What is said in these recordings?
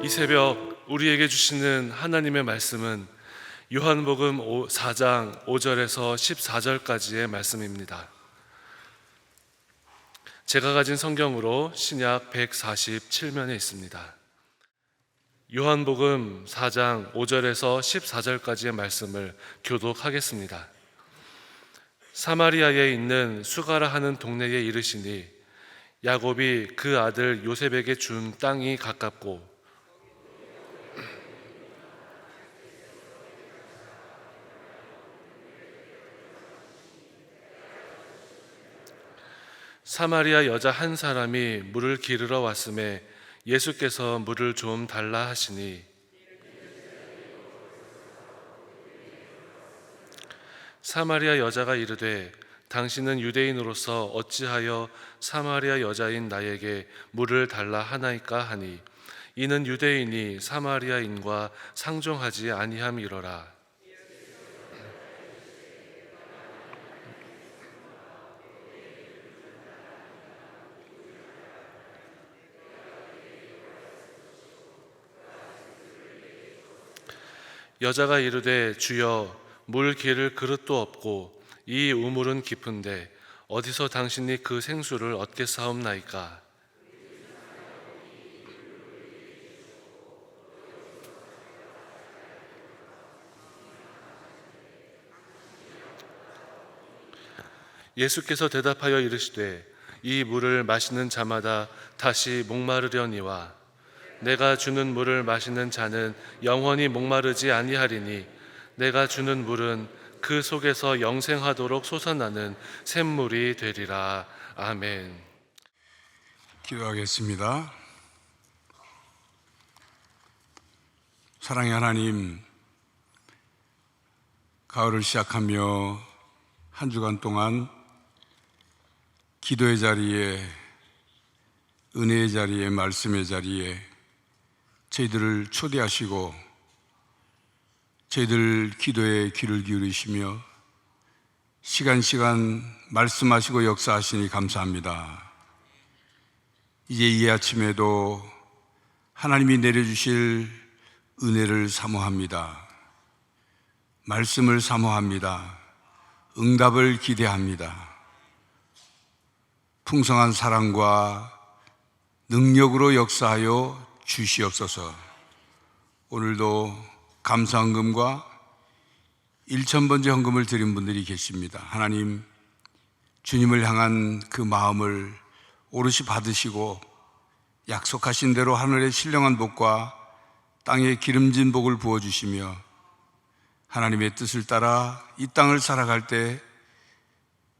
이 새벽 우리에게 주시는 하나님의 말씀은 요한복음 4장 5절에서 14절까지의 말씀입니다. 제가 가진 성경으로 신약 147면에 있습니다. 요한복음 4장 5절에서 14절까지의 말씀을 교독하겠습니다. 사마리아에 있는 수가라 하는 동네에 이르시니 야곱이 그 아들 요셉에게 준 땅이 가깝고 사마리아 여자 한 사람이 물을 기르러 왔음에 예수께서 물을 좀 달라 하시니 사마리아 여자가 이르되 당신은 유대인으로서 어찌하여 사마리아 여자인 나에게 물을 달라 하나이까 하니 이는 유대인이 사마리아인과 상종하지 아니함이로라. 여자가 이르되 주여 물 기를 그릇도 없고 이 우물은 깊은데 어디서 당신이 그 생수를 얻겠사옵나이까. 예수께서 대답하여 이르시되 이 물을 마시는 자마다 다시 목마르려니와 내가 주는 물을 마시는 자는 영원히 목마르지 아니하리니 내가 주는 물은 그 속에서 영생하도록 솟아나는 샘물이 되리라. 아멘. 기도하겠습니다. 사랑의 하나님, 가을을 시작하며 한 주간 동안 기도의 자리에, 은혜의 자리에, 말씀의 자리에 저희들을 초대하시고 저희들 기도에 귀를 기울이시며 시간 말씀하시고 역사하시니 감사합니다. 이제 이 아침에도 하나님이 내려주실 은혜를 사모합니다. 말씀을 사모합니다. 응답을 기대합니다. 풍성한 사랑과 능력으로 역사하여 주시옵소서. 오늘도 감사헌금과 1000번째 헌금을 드린 분들이 계십니다. 하나님, 주님을 향한 그 마음을 오롯이 받으시고 약속하신 대로 하늘의 신령한 복과 땅의 기름진 복을 부어주시며 하나님의 뜻을 따라 이 땅을 살아갈 때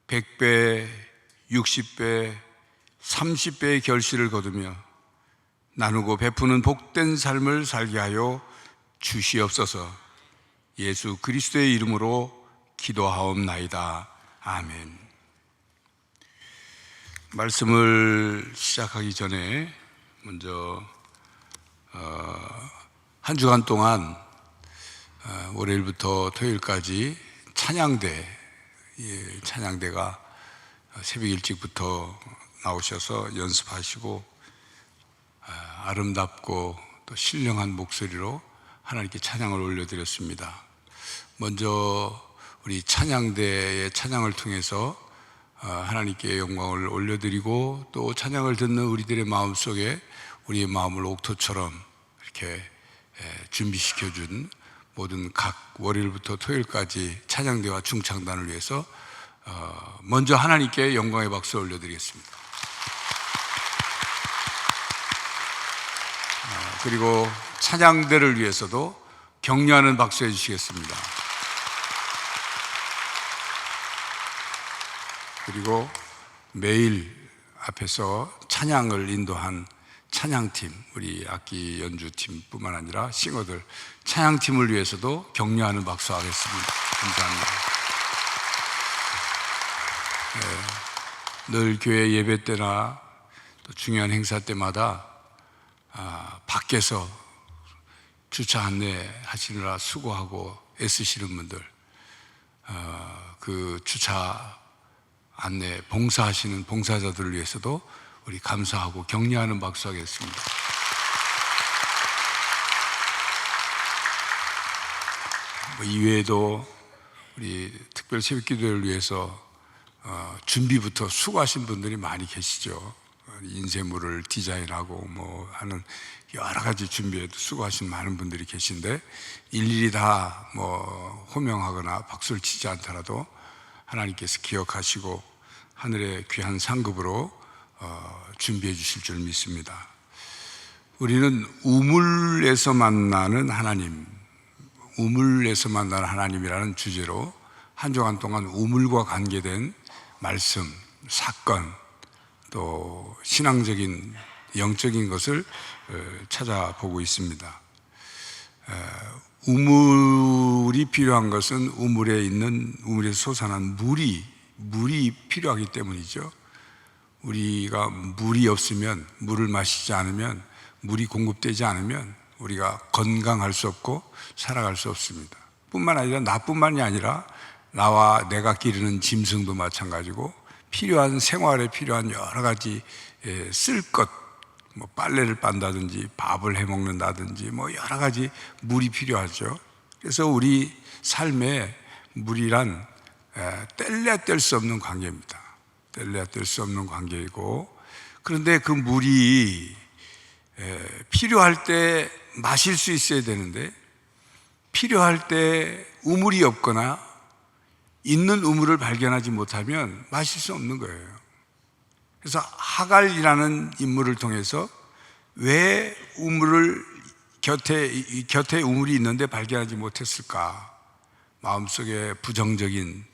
100배, 60배, 30배의 결실을 거두며 나누고 베푸는 복된 삶을 살게 하여 주시옵소서. 예수 그리스도의 이름으로 기도하옵나이다. 아멘. 말씀을 시작하기 전에 먼저 한 주간 동안 월요일부터 토요일까지 찬양대가 새벽 일찍부터 나오셔서 연습하시고 아름답고 또 신령한 목소리로 하나님께 찬양을 올려드렸습니다. 먼저 우리 찬양대의 찬양을 통해서 하나님께 영광을 올려드리고 또 찬양을 듣는 우리들의 마음속에 우리의 마음을 옥토처럼 이렇게 준비시켜준 모든 각 월요일부터 토요일까지 찬양대와 중창단을 위해서 먼저 하나님께 영광의 박수 올려드리겠습니다. 그리고 찬양대를 위해서도 격려하는 박수 해주시겠습니다. 그리고 매일 앞에서 찬양을 인도한 찬양팀, 우리 악기 연주팀 뿐만 아니라 싱어들 찬양팀을 위해서도 격려하는 박수 하겠습니다. 감사합니다. 늘 교회 예배 때나 또 중요한 행사 때마다 밖에서 주차 안내하시느라 수고하고 애쓰시는 분들, 그 주차 안내 봉사하시는 봉사자들을 위해서도 우리 감사하고 격려하는 박수 하겠습니다. 이외에도 우리 특별 새벽기도를 위해서 준비부터 수고하신 분들이 많이 계시죠. 인쇄물을 디자인하고 뭐 하는 여러 가지 준비에도 수고하신 많은 분들이 계신데, 일일이 다 뭐 호명하거나 박수를 치지 않더라도 하나님께서 기억하시고 하늘의 귀한 상급으로 준비해 주실 줄 믿습니다. 우리는 우물에서 만나는 하나님, 우물에서 만나는 하나님이라는 주제로 한 주간 동안 우물과 관계된 말씀, 사건, 또 신앙적인 영적인 것을 찾아보고 있습니다. 우물이 필요한 것은 우물에서 솟아난 물이 필요하기 때문이죠. 우리가 물이 없으면, 물을 마시지 않으면, 물이 공급되지 않으면 우리가 건강할 수 없고 살아갈 수 없습니다. 뿐만 아니라 나뿐만이 아니라 나와 내가 기르는 짐승도 마찬가지고, 필요한 생활에 필요한 여러 가지 쓸 것, 뭐 빨래를 빤다든지 밥을 해 먹는다든지 뭐 여러 가지 물이 필요하죠. 그래서 우리 삶에 물이란 뗄래야 뗄 수 없는 관계입니다. 뗄래야 뗄 수 없는 관계이고, 그런데 그 물이 필요할 때 마실 수 있어야 되는데, 필요할 때 우물이 없거나 있는 우물을 발견하지 못하면 마실 수 없는 거예요. 그래서 하갈이라는 인물을 통해서 왜 우물을 곁에 우물이 있는데 발견하지 못했을까? 마음속에 부정적인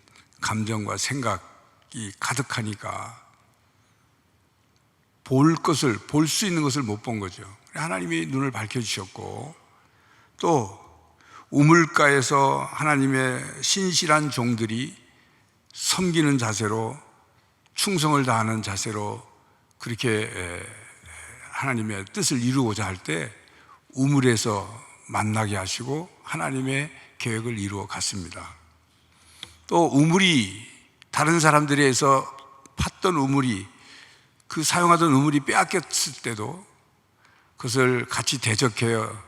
감정과 생각이 가득하니까 볼 수 있는 것을 못 본 거죠. 하나님이 눈을 밝혀주셨고, 또 우물가에서 하나님의 신실한 종들이 섬기는 자세로, 충성을 다하는 자세로 그렇게 하나님의 뜻을 이루고자 할 때 우물에서 만나게 하시고 하나님의 계획을 이루어 갔습니다. 또 우물이, 다른 사람들에 의해서 팠던 우물이, 그 사용하던 우물이 빼앗겼을 때도 그것을 같이 대적해요.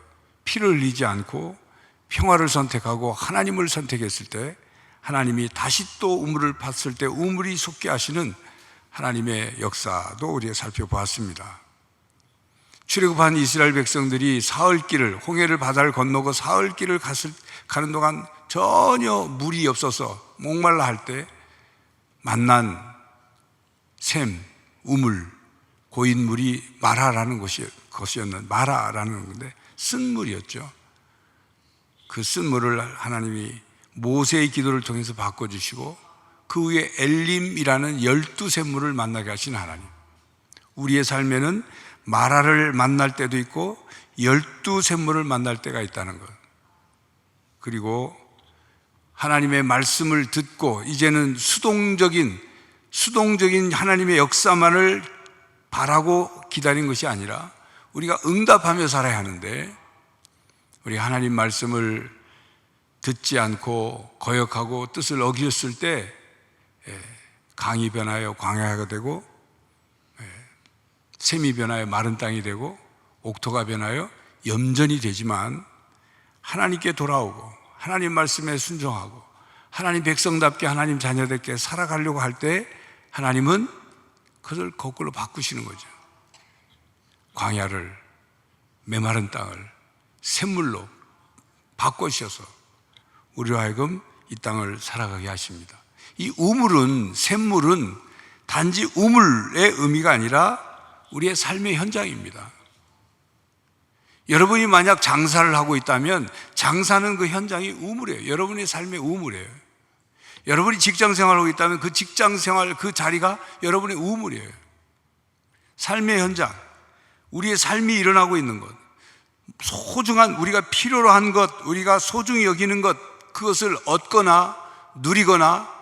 피를 흘리지 않고 평화를 선택하고 하나님을 선택했을 때, 하나님이 다시 또 우물을 팠을 때 우물이 솟게 하시는 하나님의 역사도 우리가 살펴보았습니다. 출애굽한 이스라엘 백성들이 사흘길을, 홍해를 바다를 건너고 사흘길을 가는 동안 전혀 물이 없어서 목말라 할 때 만난 샘, 우물, 고인물이 마라라는 것이었는데, 마라라는 건데 쓴 물이었죠. 그 쓴 물을 하나님이 모세의 기도를 통해서 바꿔주시고, 그 위에 엘림이라는 12샘물을 만나게 하신 하나님. 우리의 삶에는 마라를 만날 때도 있고 12샘물을 만날 때가 있다는 것. 그리고 하나님의 말씀을 듣고 이제는 수동적인 하나님의 역사만을 바라고 기다린 것이 아니라 우리가 응답하며 살아야 하는데, 우리 하나님 말씀을 듣지 않고 거역하고 뜻을 어겼을 때 강이 변하여 광야가 되고, 샘이 변하여 마른 땅이 되고, 옥토가 변하여 염전이 되지만, 하나님께 돌아오고 하나님 말씀에 순종하고 하나님 백성답게 하나님 자녀답게 살아가려고 할 때 하나님은 그것을 거꾸로 바꾸시는 거죠. 광야를, 메마른 땅을 샘물로 바꾸셔서 우리로 하여금 이 땅을 살아가게 하십니다. 이 우물은, 샘물은 단지 우물의 의미가 아니라 우리의 삶의 현장입니다. 여러분이 만약 장사를 하고 있다면 장사는 그 현장이 우물이에요. 여러분의 삶의 우물이에요. 여러분이 직장 생활하고 있다면 그 직장 생활, 그 자리가 여러분의 우물이에요. 삶의 현장, 우리의 삶이 일어나고 있는 것, 소중한, 우리가 필요로 한 것, 우리가 소중히 여기는 것, 그것을 얻거나 누리거나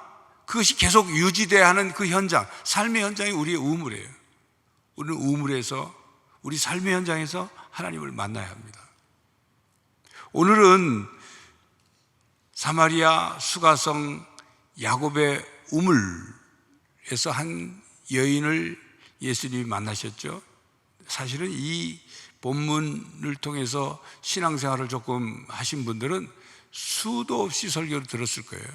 그것이 계속 유지돼야 하는 그 현장, 삶의 현장이 우리의 우물이에요. 우리는 우물에서, 우리 삶의 현장에서 하나님을 만나야 합니다. 오늘은 사마리아 수가성 야곱의 우물에서 한 여인을 예수님이 만나셨죠. 사실은 이 본문을 통해서 신앙생활을 조금 하신 분들은 수도 없이 설교를 들었을 거예요.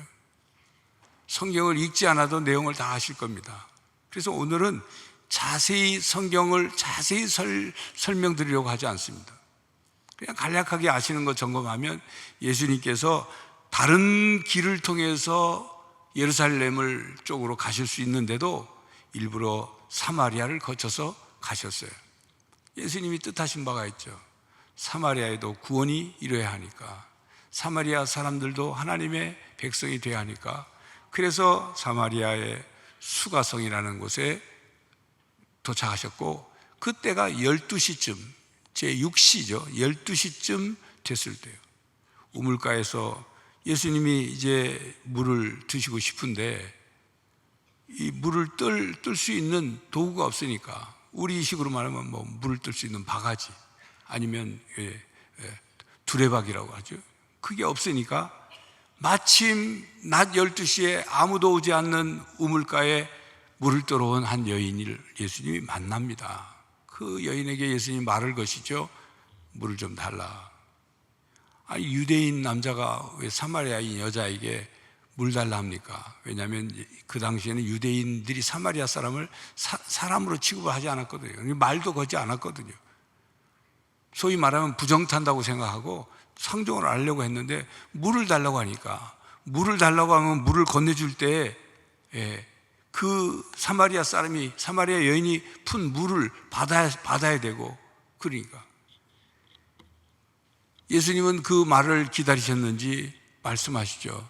성경을 읽지 않아도 내용을 다 아실 겁니다. 그래서 오늘은 자세히 성경을 자세히 설명드리려고 하지 않습니다. 그냥 간략하게 아시는 거 점검하면 예수님께서 다른 길을 통해서 예루살렘을 쪽으로 가실 수 있는데도 일부러 사마리아를 거쳐서 가셨어요. 예수님이 뜻하신 바가 있죠. 사마리아에도 구원이 이루어야 하니까, 사마리아 사람들도 하나님의 백성이 되어야 하니까, 그래서 사마리아의 수가성이라는 곳에 도착하셨고, 그때가 12시쯤, 제6시죠. 12시쯤 됐을 때요. 우물가에서 예수님이 이제 물을 드시고 싶은데 이 물을 뜰 수 있는 도구가 없으니까, 우리식으로 말하면 뭐 물을 뜰 수 있는 바가지 아니면 두레박이라고 하죠. 그게 없으니까 마침 낮 12시에 아무도 오지 않는 우물가에 물을 떠러 온 한 여인을 예수님이 만납니다. 그 여인에게 예수님이 말을 거시죠. 물을 좀 달라. 아니, 유대인 남자가 왜 사마리아인 여자에게 물 달라 합니까? 왜냐하면 그 당시에는 유대인들이 사마리아 사람을 사람으로 취급을 하지 않았거든요. 말도 거지 않았거든요. 소위 말하면 부정탄다고 생각하고 상종을 하려고 했는데, 물을 달라고 하니까, 물을 달라고 하면 물을 건네줄 때 그 사마리아 여인이 푼 물을 받아야 되고, 그러니까 예수님은 그 말을 기다리셨는지 말씀하시죠.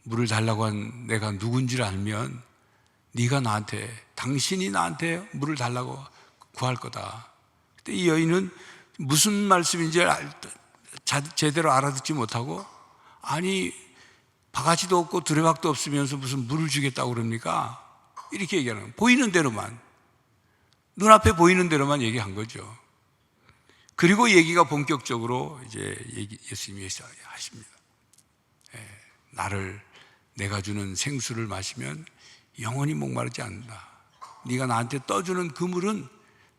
물을 달라고 한 내가 누군지를 알면 당신이 나한테 물을 달라고 구할 거다. 그때 이 여인은 무슨 말씀인지 제대로 알아듣지 못하고, 아니, 바가지도 없고 두레박도 없으면서 무슨 물을 주겠다고 그럽니까? 이렇게 얘기하는 거예요. 보이는 대로만, 눈앞에 보이는 대로만 얘기한 거죠. 그리고 얘기가 본격적으로 이제 예수님이 하십니다. 내가 주는 생수를 마시면 영원히 목마르지 않는다. 네가 나한테 떠주는 그 물은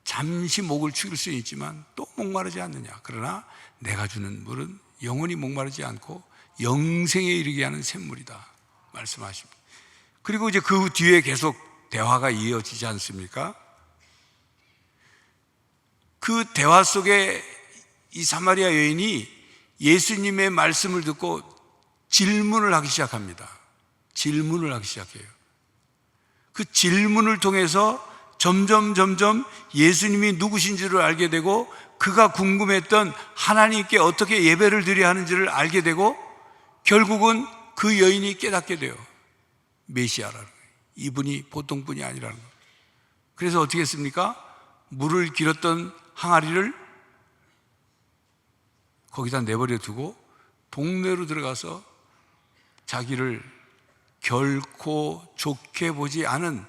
잠시 목을 축일 수는 있지만 또 목마르지 않느냐. 그러나 내가 주는 물은 영원히 목마르지 않고 영생에 이르게 하는 샘물이다 말씀하십니다. 그리고 이제 그 뒤에 계속 대화가 이어지지 않습니까? 그 대화 속에 이 사마리아 여인이 예수님의 말씀을 듣고 질문을 하기 시작합니다. 질문을 하기 시작해요. 그 질문을 통해서 점점 예수님이 누구신지를 알게 되고, 그가 궁금했던 하나님께 어떻게 예배를 드려야 하는지를 알게 되고, 결국은 그 여인이 깨닫게 돼요. 메시아라는 거예요. 이분이 보통 분이 아니라는 거예요. 그래서 어떻게 했습니까? 물을 길었던 항아리를 거기다 내버려 두고 동네로 들어가서 자기를 결코 좋게 보지 않은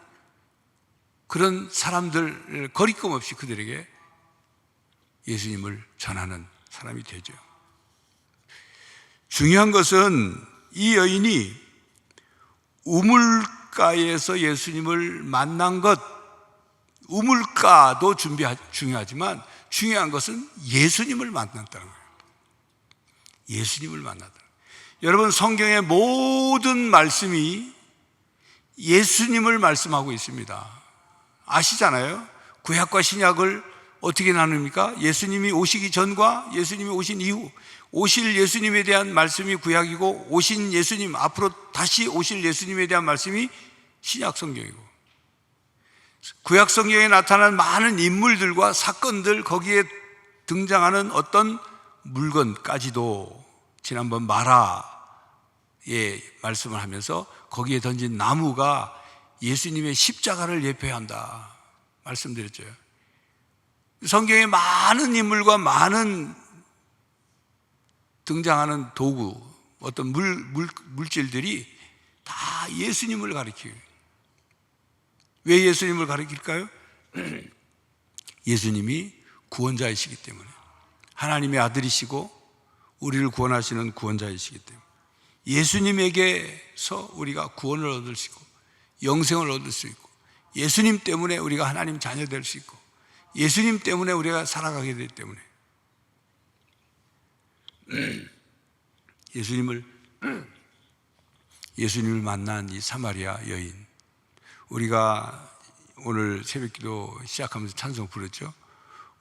그런 사람들, 거리낌 없이 그들에게 예수님을 전하는 사람이 되죠. 중요한 것은 이 여인이 우물가에서 예수님을 만난 것, 우물가도 중요하지만 중요한 것은 예수님을 만났다는 거예요. 예수님을 만났다. 여러분, 성경의 모든 말씀이 예수님을 말씀하고 있습니다. 아시잖아요? 구약과 신약을 어떻게 나눕니까? 예수님이 오시기 전과 예수님이 오신 이후, 오실 예수님에 대한 말씀이 구약이고, 오신 예수님, 앞으로 다시 오실 예수님에 대한 말씀이 신약 성경이고, 구약 성경에 나타난 많은 인물들과 사건들, 거기에 등장하는 어떤 물건까지도 지난번 마라의 말씀을 하면서 거기에 던진 나무가 예수님의 십자가를 예표한다 말씀드렸죠. 성경에 많은 인물과 많은 등장하는 도구, 어떤 물질들이 다 예수님을 가리켜요. 왜 예수님을 가리킬까요? 예수님이 구원자이시기 때문에, 하나님의 아들이시고 우리를 구원하시는 구원자이시기 때문에, 예수님에게서 우리가 구원을 얻을 수 있고 영생을 얻을 수 있고, 예수님 때문에 우리가 하나님 자녀 될 수 있고, 예수님 때문에 우리가 살아가게 되기 때문에 예수님을 만난 이 사마리아 여인, 우리가 오늘 새벽기도 시작하면서 찬송 부르죠.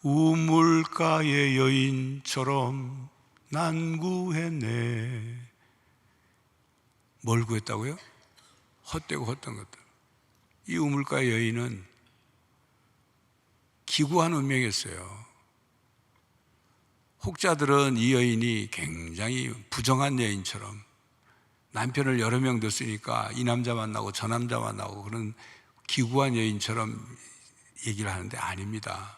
우물가의 여인처럼 난 구했네. 뭘 구했다고요? 헛되고 헛된 것들. 이 우물가의 여인은 기구한 운명이었어요. 혹자들은 이 여인이 굉장히 부정한 여인처럼 남편을 여러 명 뒀으니까 이 남자 만나고 저 남자 만나고 그런 기구한 여인처럼 얘기를 하는데 아닙니다.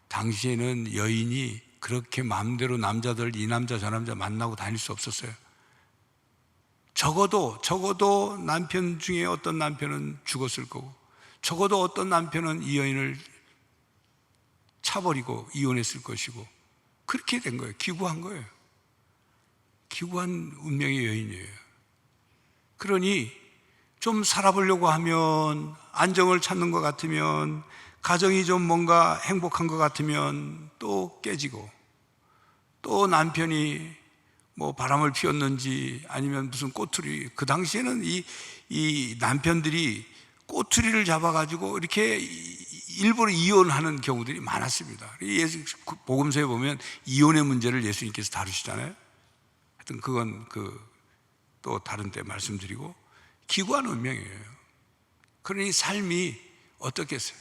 당시에는 여인이 그렇게 마음대로 남자들 이 남자 저 남자 만나고 다닐 수 없었어요. 적어도 남편 중에 어떤 남편은 죽었을 거고, 적어도 어떤 남편은 이 여인을 차버리고 이혼했을 것이고, 그렇게 된 거예요. 기구한 거예요. 기구한 운명의 여인이에요. 그러니 좀 살아보려고 하면, 안정을 찾는 것 같으면, 가정이 좀 뭔가 행복한 것 같으면 또 깨지고, 또 남편이 뭐 바람을 피웠는지 아니면 무슨 꼬투리, 그 당시에는 이 남편들이 꼬투리를 잡아가지고 이렇게 일부러 이혼하는 경우들이 많았습니다. 예수 복음서에 보면 이혼의 문제를 예수님께서 다루시잖아요. 하여튼 그건 또 다른 때 말씀드리고, 기구한 운명이에요. 그러니 삶이 어떻겠어요?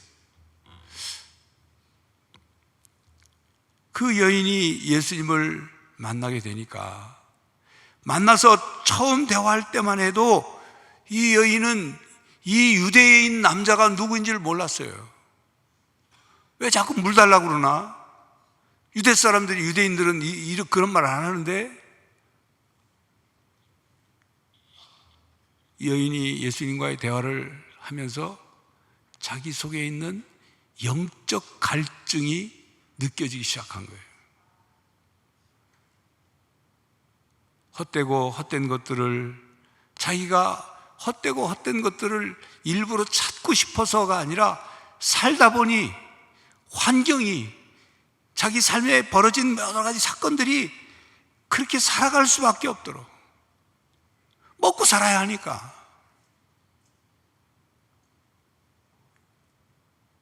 그 여인이 예수님을 만나게 되니까, 만나서 처음 대화할 때만 해도 이 여인은 이 유대인 남자가 누구인지를 몰랐어요. 왜 자꾸 물 달라고 그러나? 유대 사람들이, 유대인들은 그런 말 안 하는데, 여인이 예수님과의 대화를 하면서 자기 속에 있는 영적 갈증이 느껴지기 시작한 거예요. 헛되고 헛된 것들을, 자기가 헛되고 헛된 것들을 일부러 찾고 싶어서가 아니라 살다 보니 환경이, 자기 삶에 벌어진 여러 가지 사건들이 그렇게 살아갈 수밖에 없도록, 먹고 살아야 하니까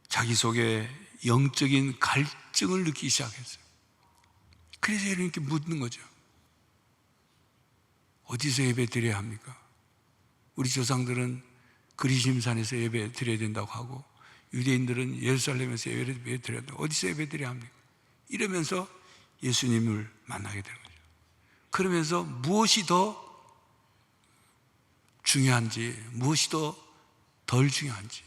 자기 속에 영적인 갈증을 느끼기 시작했어요. 그래서 이렇게 묻는 거죠. 어디서 예배 드려야 합니까? 우리 조상들은 그리심산에서 예배 드려야 된다고 하고, 유대인들은 예루살렘에서 예배 드려야 된다고, 어디서 예배 드려야 합니까? 이러면서 예수님을 만나게 되는 거죠. 그러면서 무엇이 더 중요한지, 무엇이 더 덜 중요한지,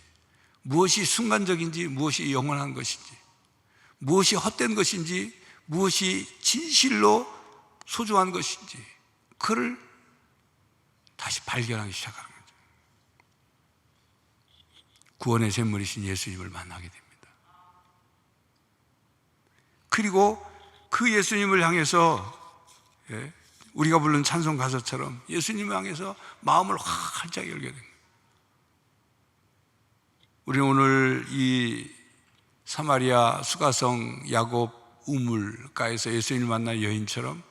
무엇이 순간적인지, 무엇이 영원한 것인지, 무엇이 헛된 것인지, 무엇이 진실로 소중한 것인지, 그를 다시 발견하기 시작하는 거죠. 구원의 샘물이신 예수님을 만나게 됩니다. 그리고 그 예수님을 향해서, 우리가 부른 찬송 가사처럼 예수님을 향해서 마음을 활짝 열게 됩니다. 우리는 오늘 이 사마리아 수가성 야곱 우물가에서 예수님을 만난 여인처럼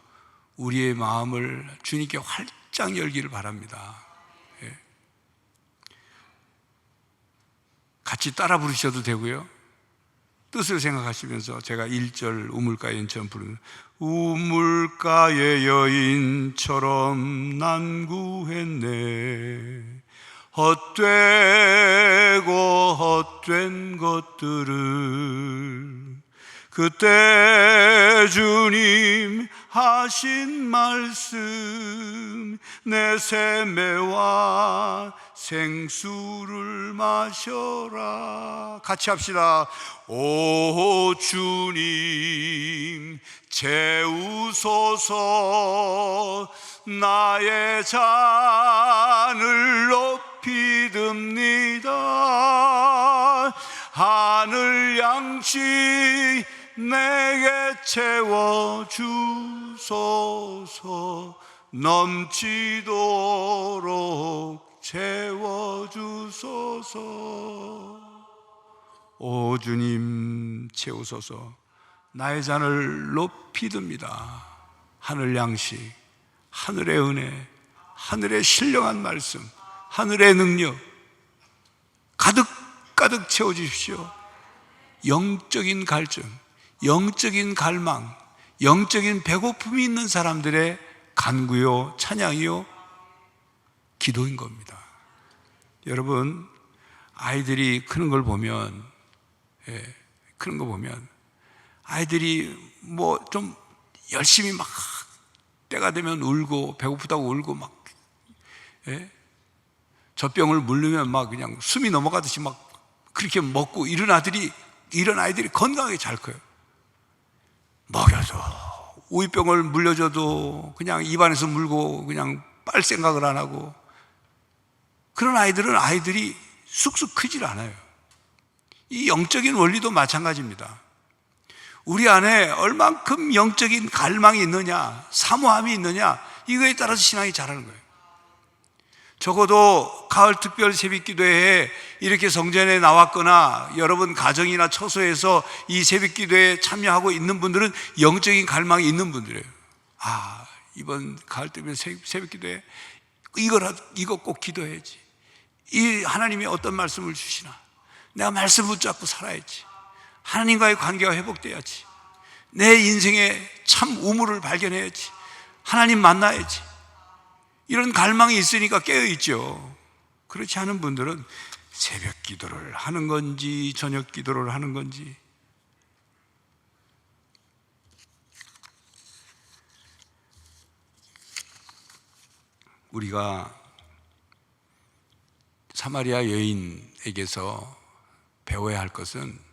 우리의 마음을 주님께 활짝 열기를 바랍니다. 같이 따라 부르셔도 되고요, 뜻을 생각하시면서 제가 1절 우물가의 여인처럼 부르는, 우물가의 여인처럼 난 구했네. 헛되고 헛된 것들을 그때 주님 하신 말씀, 내 세매와 생수를 마셔라. 같이 합시다. 오 주님 채우소서, 나의 잔을 높이 듭니다. 하늘 양식 내게 채워주소서, 넘치도록 채워주소서. 오 주님 채우소서, 나의 잔을 높이 듭니다. 하늘 양식, 하늘의 은혜, 하늘의 신령한 말씀, 하늘의 능력 가득 채워주십시오. 영적인 갈증, 영적인 갈망, 영적인 배고픔이 있는 사람들의 간구요, 찬양이요, 기도인 겁니다. 여러분, 아이들이 크는 걸 보면, 크는 거 보면, 아이들이 뭐 좀 열심히 막 때가 되면 울고, 배고프다고 울고 막, 젖병을 물르면 막 그냥 숨이 넘어가듯이 막 그렇게 먹고 이런 아이들이 건강하게 잘 커요. 먹여도, 우유병을 물려줘도 그냥 입안에서 물고 그냥 빨 생각을 안 하고, 그런 아이들이 쑥쑥 크질 않아요. 이 영적인 원리도 마찬가지입니다. 우리 안에 얼만큼 영적인 갈망이 있느냐, 사모함이 있느냐, 이거에 따라서 신앙이 자라는 거예요. 적어도 가을 특별 새벽기도회에 이렇게 성전에 나왔거나 여러분 가정이나 처소에서 이 새벽기도회에 참여하고 있는 분들은 영적인 갈망이 있는 분들이에요. 아, 이번 가을 특별 새벽기도회 이거 꼭 기도해야지. 이 하나님이 어떤 말씀을 주시나, 내가 말씀 붙잡고 살아야지. 하나님과의 관계가 회복돼야지. 내 인생에 참 우물을 발견해야지. 하나님 만나야지. 이런 갈망이 있으니까 깨어있죠. 그렇지 않은 분들은 새벽 기도를 하는 건지 저녁 기도를 하는 건지, 우리가 사마리아 여인에게서 배워야 할 것은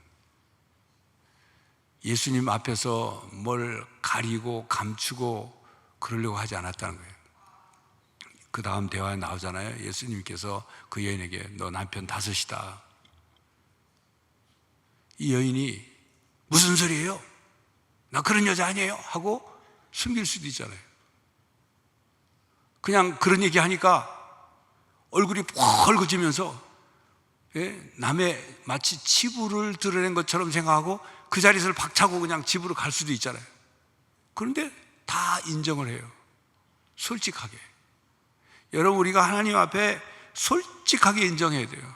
예수님 앞에서 뭘 가리고 감추고 그러려고 하지 않았다는 거예요. 그 다음 대화에 나오잖아요. 예수님께서 그 여인에게 너 남편 5이다. 이 여인이 무슨 소리예요? 나 그런 여자 아니에요? 하고 숨길 수도 있잖아요. 그냥 그런 얘기 하니까 얼굴이 펄거지면서 남의 마치 치부를 드러낸 것처럼 생각하고 그 자리에서 박차고 그냥 집으로 갈 수도 있잖아요. 그런데 다 인정을 해요. 솔직하게. 여러분, 우리가 하나님 앞에 솔직하게 인정해야 돼요.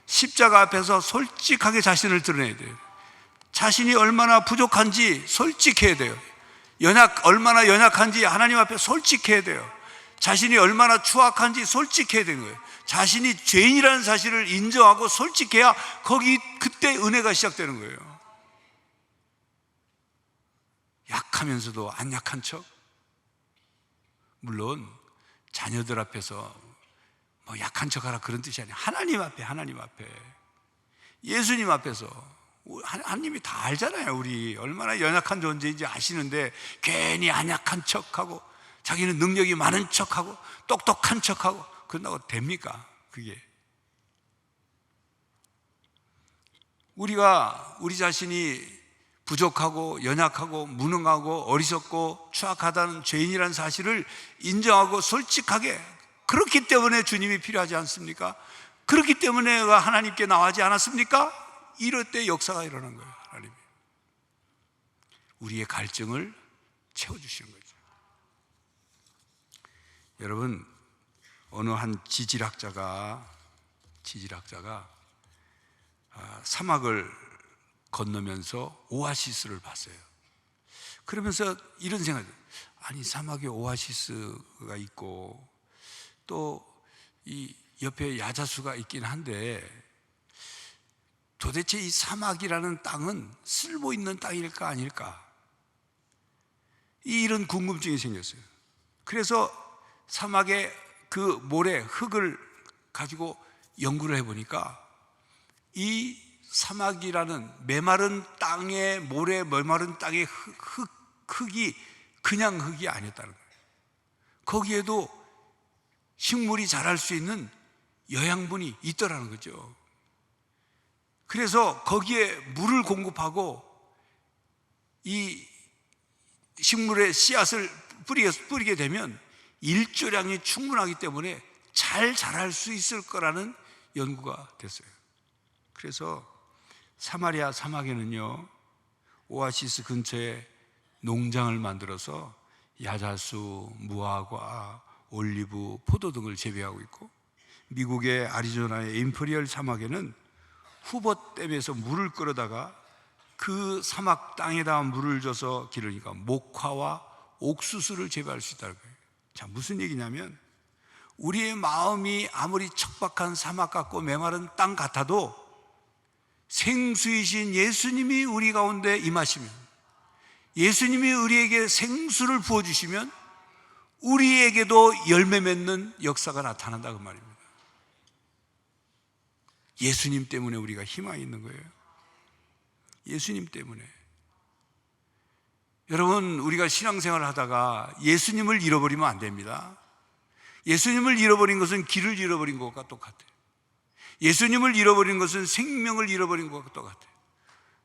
십자가 앞에서 솔직하게 자신을 드러내야 돼요. 자신이 얼마나 부족한지 솔직해야 돼요. 얼마나 연약한지 하나님 앞에 솔직해야 돼요. 자신이 얼마나 추악한지 솔직해야 되는 거예요. 자신이 죄인이라는 사실을 인정하고 솔직해야 그때 은혜가 시작되는 거예요. 약하면서도 안 약한 척. 물론 자녀들 앞에서 뭐 약한 척하라 그런 뜻이 아니에요. 하나님 앞에 예수님 앞에서 하나님이 다 알잖아요. 우리 얼마나 연약한 존재인지 아시는데 괜히 안 약한 척하고 자기는 능력이 많은 척하고 똑똑한 척하고 그런다고 됩니까? 그게 우리 자신이 부족하고 연약하고 무능하고 어리석고 추악하다는 죄인이라는 사실을 인정하고 솔직하게, 그렇기 때문에 주님이 필요하지 않습니까? 그렇기 때문에 하나님께 나와지 않았습니까? 이럴 때 역사가 일어난 거예요. 하나님이 우리의 갈증을 채워주시는 거죠. 여러분, 어느 한 지질학자가 사막을 건너면서 오아시스를 봤어요. 그러면서 이런 생각을, 아니 사막에 오아시스가 있고 또 이 옆에 야자수가 있긴 한데 도대체 이 사막이라는 땅은 쓸모 있는 땅일까 아닐까, 이런 궁금증이 생겼어요. 그래서 사막의 그 모래, 흙을 가지고 연구를 해보니까 이 사막이라는 메마른 땅의 모래, 메마른 땅의 흙이 그냥 흙이 아니었다는 거예요. 거기에도 식물이 자랄 수 있는 영양분이 있더라는 거죠. 그래서 거기에 물을 공급하고 이 식물의 씨앗을 뿌리게 되면 일조량이 충분하기 때문에 잘 자랄 수 있을 거라는 연구가 됐어요. 그래서 사마리아 사막에는요, 오아시스 근처에 농장을 만들어서 야자수, 무화과, 올리브, 포도 등을 재배하고 있고, 미국의 애리조나의 임페리얼 사막에는 후봇댐에서 물을 끌어다가 그 사막 땅에다 물을 줘서 기르니까 목화와 옥수수를 재배할 수 있다는 거예요. 자, 무슨 얘기냐면 우리의 마음이 아무리 척박한 사막 같고 메마른 땅 같아도 생수이신 예수님이 우리 가운데 임하시면, 예수님이 우리에게 생수를 부어주시면 우리에게도 열매 맺는 역사가 나타난다 그 말입니다. 예수님 때문에 우리가 희망이 있는 거예요. 예수님 때문에. 여러분, 우리가 신앙생활을 하다가 예수님을 잃어버리면 안 됩니다. 예수님을 잃어버린 것은 길을 잃어버린 것과 똑같아요. 예수님을 잃어버린 것은 생명을 잃어버린 것과 똑같아요.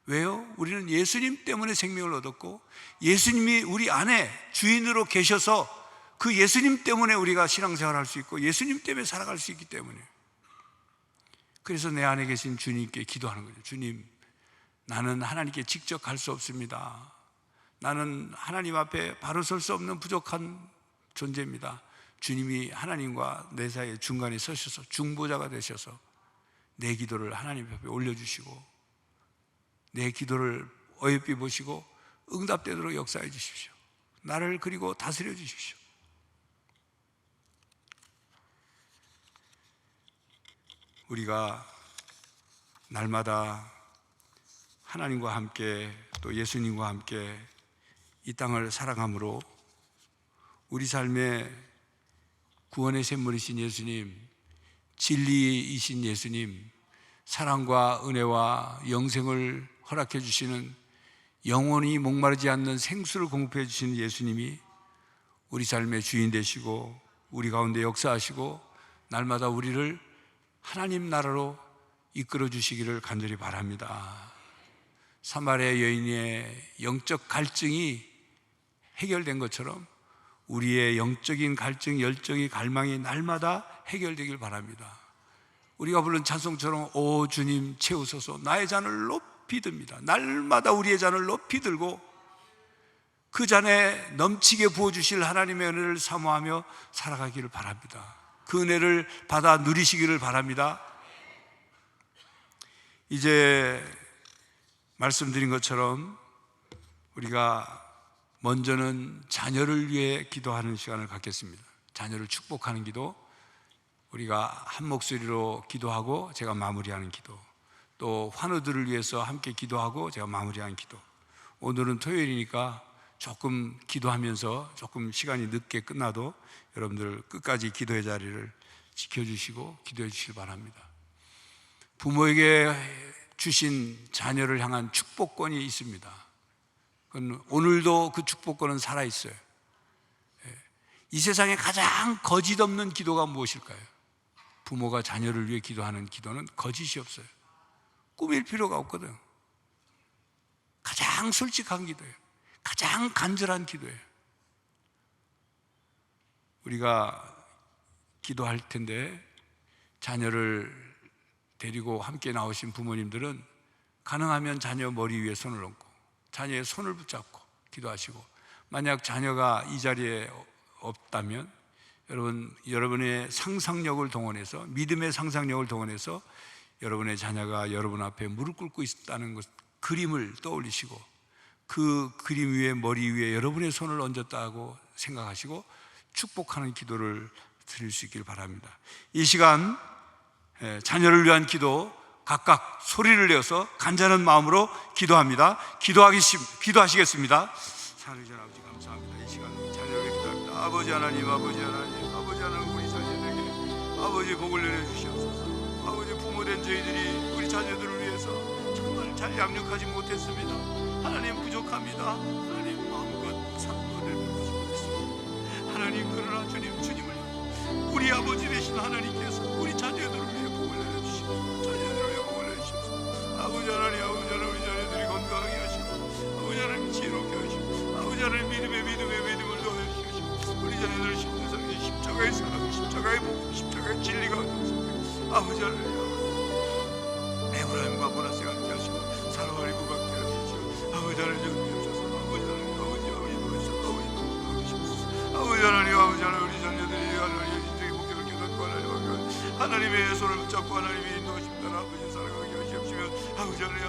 왜요? 우리는 예수님 때문에 생명을 얻었고 예수님이 우리 안에 주인으로 계셔서 그 예수님 때문에 우리가 신앙생활을 할 수 있고 예수님 때문에 살아갈 수 있기 때문에. 그래서 내 안에 계신 주님께 기도하는 거죠. 주님, 나는 하나님께 직접 갈 수 없습니다. 나는 하나님 앞에 바로 설 수 없는 부족한 존재입니다. 주님이 하나님과 내 사이의 중간에 서셔서 중보자가 되셔서 내 기도를 하나님 앞에 올려주시고 내 기도를 어여삐 보시고 응답되도록 역사해 주십시오. 나를 그리고 다스려 주십시오. 우리가 날마다 하나님과 함께 또 예수님과 함께 이 땅을 살아감으로 우리 삶의 구원의 샘물이신 예수님, 진리이신 예수님, 사랑과 은혜와 영생을 허락해 주시는 영원히 목마르지 않는 생수를 공급해 주시는 예수님이 우리 삶의 주인 되시고 우리 가운데 역사하시고 날마다 우리를 하나님 나라로 이끌어 주시기를 간절히 바랍니다. 사마리아 여인의 영적 갈증이 해결된 것처럼 우리의 영적인 갈증, 열정이, 갈망이 날마다 해결되길 바랍니다. 우리가 부른 찬송처럼 오 주님 채우소서, 나의 잔을 높이 듭니다. 날마다 우리의 잔을 높이 들고 그 잔에 넘치게 부어주실 하나님의 은혜를 사모하며 살아가기를 바랍니다. 그 은혜를 받아 누리시기를 바랍니다. 이제 말씀드린 것처럼 우리가 먼저는 자녀를 위해 기도하는 시간을 갖겠습니다. 자녀를 축복하는 기도, 우리가 한 목소리로 기도하고 제가 마무리하는 기도, 또 환우들을 위해서 함께 기도하고 제가 마무리하는 기도. 오늘은 토요일이니까 조금 기도하면서 조금 시간이 늦게 끝나도 여러분들 끝까지 기도의 자리를 지켜주시고 기도해 주시기 바랍니다. 부모에게 주신 자녀를 향한 축복권이 있습니다. 오늘도 그 축복권은 살아있어요. 이 세상에 가장 거짓 없는 기도가 무엇일까요? 부모가 자녀를 위해 기도하는 기도는 거짓이 없어요. 꾸밀 필요가 없거든요. 가장 솔직한 기도예요. 가장 간절한 기도예요. 우리가 기도할 텐데 자녀를 데리고 함께 나오신 부모님들은 가능하면 자녀 머리 위에 손을 얹고 자녀의 손을 붙잡고 기도하시고, 만약 자녀가 이 자리에 없다면 여러분의 상상력을 동원해서, 믿음의 상상력을 동원해서 여러분의 자녀가 여러분 앞에 무릎 꿇고 있다는 것, 그림을 떠올리시고 그 그림 위에, 머리 위에 여러분의 손을 얹었다고 생각하시고 축복하는 기도를 드릴 수 있기를 바랍니다. 이 시간 자녀를 위한 기도 각각 소리를 내어서 간절한 마음으로 기도합니다. 기도하시겠습니다. 사랑하는 아버지 감사합니다. 이 시간 자녀를 위해 기도합니다. 아버지 하나님, 아버지 하나님, 아버지 하나님, 우리 자녀들에게 아버지 복을 내려주시옵소서. 아버지 부모된 저희들이 우리 자녀들을 위해서 정말 잘 양육하지 못했습니다. 하나님 부족합니다. 하나님 마음껏 상도를 베푸지 못했습니다. 하나님, 그러나 주님을 우리 아버지 되신 하나님께서 우리 자녀들을 위해 복을 내려주시옵소서. 자녀들을 위해 복을 내려주시옵소서. 아버지 하나님, 우리 자녀들이 건강하게 하시고 아버지 하나님 지혜롭게 하시고 아버지 하나님 믿음을 더해주시옵소서. 우리 자녀들 심지어 십자가의 사랑, 십자가의 복음, 십자가의 진리가 아버지 하나님, 에브라임과 보라스가 함께 하시고 사랑을 입고 함께 하시고 아버지 하나님, 아버지 하나님, 아버지 하나님, 아버지 하나님, 아버지 하나님, 하나님, 아버지 하나님, 우리 자녀들이 하나님 인생의 목적을 깨닫고 하나님의 손을 붙잡고 하나님이 인도하십니다. 아버지 살아가게 하시옵시며 아버지 하나님,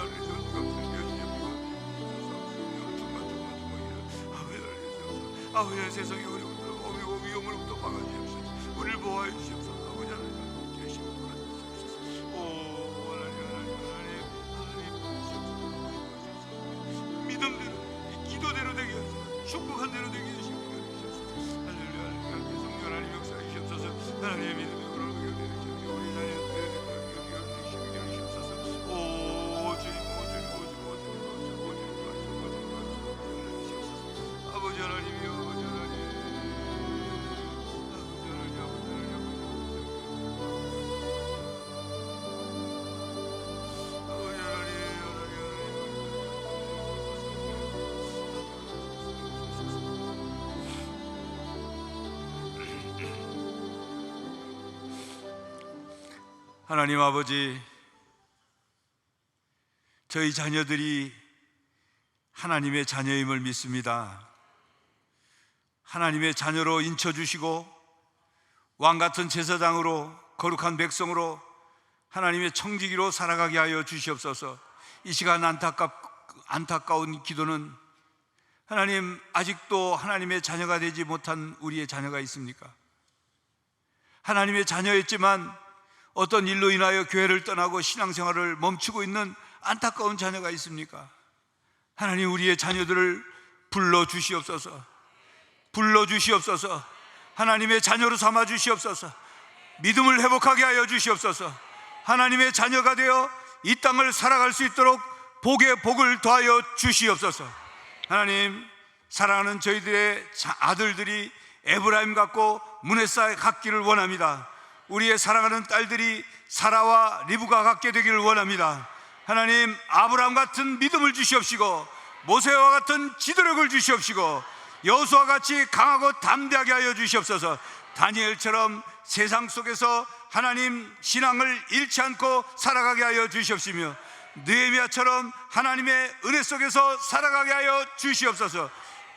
아버지 하나님 세상의 어려움으로 어미고 위험으로부터 막아주시옵소서. 우리를 보호하여 주시옵소서. 아버지 하나님 계시고 주시옵소서. 오 하나님 믿음대로 기도대로 되게 하시옵소서. 축복한 대로 되게 하시옵소서. 할렐루야. 하나님 성령 하나님 역사해 주시옵소서. 하나님의 믿음의 걸어가게 되시옵소서. 우리 자녀들 여기 주시옵소서. 오 주님 아버지 하나님이여, 아버지 하나님, 하나님 아버지, 저희 자녀들이 하나님의 자녀임을 믿습니다. 하나님의 자녀로 인쳐주시고 왕같은 제사장으로 거룩한 백성으로 하나님의 청지기로 살아가게 하여 주시옵소서. 이 시간 안타까운 기도는 하나님, 아직도 하나님의 자녀가 되지 못한 우리의 자녀가 있습니까? 하나님의 자녀였지만 어떤 일로 인하여 교회를 떠나고 신앙생활을 멈추고 있는 안타까운 자녀가 있습니까? 하나님, 우리의 자녀들을 불러주시옵소서. 불러주시옵소서. 하나님의 자녀로 삼아 주시옵소서. 믿음을 회복하게 하여 주시옵소서. 하나님의 자녀가 되어 이 땅을 살아갈 수 있도록 복에 복을 더하여 주시옵소서. 하나님, 사랑하는 저희들의 아들들이 에브라임 같고 문에사 같기를 원합니다. 우리의 사랑하는 딸들이 사라와 리브가 같게 되기를 원합니다. 하나님, 아브라함 같은 믿음을 주시옵시고 모세와 같은 지도력을 주시옵시고 여호수아와 같이 강하고 담대하게 하여 주시옵소서. 다니엘처럼 세상 속에서 하나님 신앙을 잃지 않고 살아가게 하여 주시옵시며 느헤미야처럼 하나님의 은혜 속에서 살아가게 하여 주시옵소서.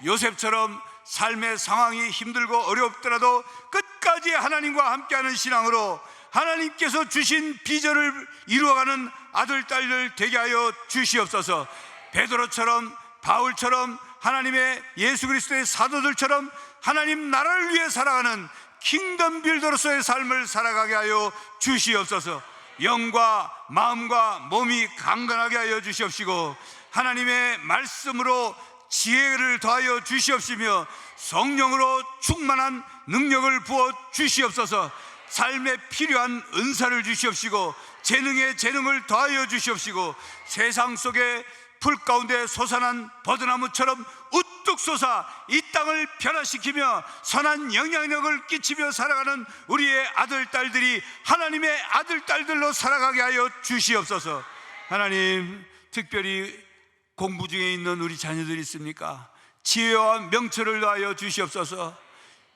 요셉처럼 삶의 상황이 힘들고 어렵더라도 끝까지 하나님과 함께하는 신앙으로 하나님께서 주신 비전을 이루어가는 아들, 딸들 되게 하여 주시옵소서. 베드로처럼 바울처럼 하나님의 예수 그리스도의 사도들처럼 하나님 나라를 위해 살아가는 킹덤 빌더로서의 삶을 살아가게 하여 주시옵소서. 영과 마음과 몸이 강건하게 하여 주시옵시고 하나님의 말씀으로 지혜를 더하여 주시옵시며 성령으로 충만한 능력을 부어 주시옵소서. 삶에 필요한 은사를 주시옵시고 재능에 재능을 더하여 주시옵시고 세상 속에 풀 가운데 솟아난 버드나무처럼 우뚝 솟아 이 땅을 변화시키며 선한 영향력을 끼치며 살아가는 우리의 아들, 딸들이 하나님의 아들, 딸들로 살아가게 하여 주시옵소서. 하나님, 특별히 공부 중에 있는 우리 자녀들이 있습니까? 지혜와 명철을 더하여 주시옵소서.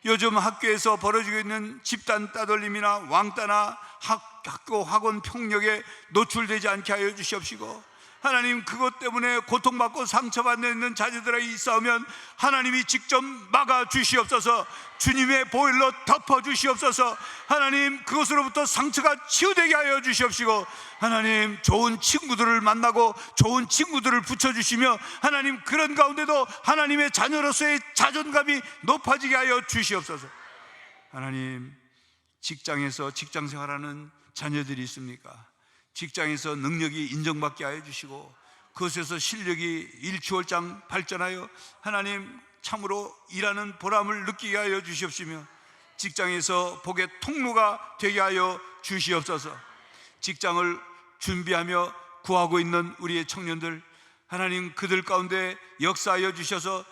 요즘 학교에서 벌어지고 있는 집단 따돌림이나 왕따나 학교 학원 폭력에 노출되지 않게 하여 주시옵시고 하나님, 그것 때문에 고통받고 상처받는 있는 자녀들에게 싸우면 하나님이 직접 막아 주시옵소서. 주님의 보혈로 덮어 주시옵소서. 하나님, 그것으로부터 상처가 치유되게 하여 주시옵시고 하나님, 좋은 친구들을 만나고 좋은 친구들을 붙여주시며 하나님, 그런 가운데도 하나님의 자녀로서의 자존감이 높아지게 하여 주시옵소서. 하나님, 직장에서 직장생활하는 자녀들이 있습니까? 직장에서 능력이 인정받게 하여 주시고 그것에서 실력이 일취월장 발전하여 하나님 참으로 일하는 보람을 느끼게 하여 주시옵시며 직장에서 복의 통로가 되게 하여 주시옵소서. 직장을 준비하며 구하고 있는 우리의 청년들, 하나님 그들 가운데 역사하여 주셔서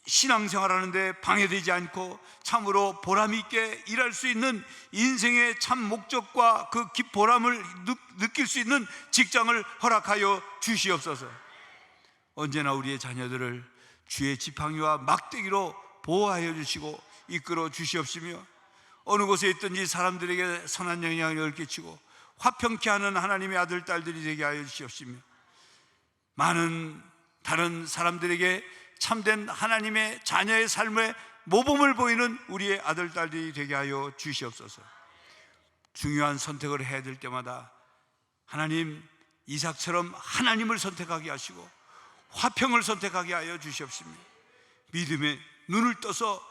신앙생활하는데 방해되지 않고 참으로 보람있게 일할 수 있는 인생의 참 목적과 그 보람을 느낄 수 있는 직장을 허락하여 주시옵소서. 언제나 우리의 자녀들을 주의 지팡이와 막대기로 보호하여 주시고 이끌어 주시옵시며 어느 곳에 있든지 사람들에게 선한 영향력을 끼치고 화평케 하는 하나님의 아들, 딸들이 되게 하여 주시옵시며 많은 다른 사람들에게 참된 하나님의 자녀의 삶의 모범을 보이는 우리의 아들, 딸들이 되게 하여 주시옵소서. 중요한 선택을 해야 될 때마다 하나님, 이삭처럼 하나님을 선택하게 하시고 화평을 선택하게 하여 주시옵시며 믿음의 눈을 떠서